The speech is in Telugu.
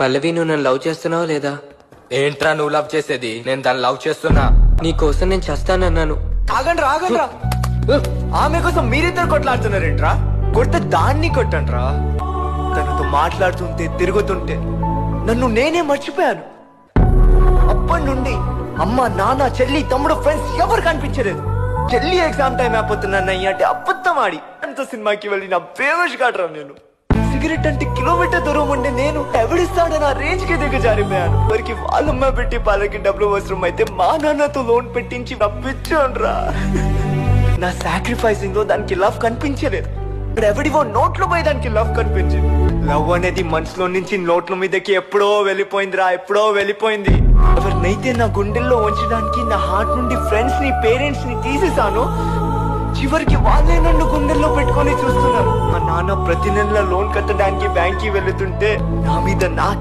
పల్లవి, నువ్వు నన్ను లవ్ చేస్తున్నావా లేదా? ఏంట్రా నువ్వు లవ్ చేసేది? నేను దాన్ని లవ్ చేస్తున్నా. నీ కోసం నేను చస్తానన్నాను. ఆగండి ఆగండ్రా. ఆమె కోసం మీరిద్దరు కొట్లాడుతున్నారేంట్రా? కొడితే దాన్ని కొట్టండ్రా. తనతో మాట్లాడుతుంటే తిరుగుతుంటే నన్ను నేనే మర్చిపోయాను. అప్పటి నుండి అమ్మ, నాన్న, చెల్లి, తమ్ముడు, ఫ్రెండ్స్ ఎవరు కనిపించలేదు. చెల్లి ఎగ్జామ్ టైం అయిపోతున్నానయ్య అంటే అబద్ధం ఆడి అంత సినిమాకి వెళ్ళి నా ఫేమస్ కాడరా. నేను సిగరెట్ అంటే కిలోమీటర్ దూరం ఉండే నేను ఎవడిస్తాడని ఆ రేంజ్ కి దిగజారిపోయాను. ఎవరికి వాళ్ళమ్మ పెట్టి పాలకి డబ్బులు అవసరం అయితే మా నాన్నతో లోన్ పెట్టించి నప్పించానురా. నా సాక్రిఫైసింగ్ లో దానికి లవ్ కనిపించలేదు. ఎవడివో నోట్లో పోయి దానికి లవ్ కనిపించింది. లవ్ అనేది మనసులో నుంచి నోట్ల మీదకి ఎప్పుడో వెళ్ళిపోయిందిరా, ఎప్పుడో వెళ్ళిపోయింది. ఎవరినైతే నా గుండెల్లో ఉంచడానికి నా హార్ట్ నుండి ఫ్రెండ్స్ ని, పేరెంట్స్ ని తీసేసాను, చివరికి వాళ్ళే నన్ను గుండెల్లో పెట్టుకొని చూస్తున్నారు. మా నాన్న ప్రతి నెల లోన్ కట్టడానికి బ్యాంక్ కి వెళ్తుంటే నా మీద నా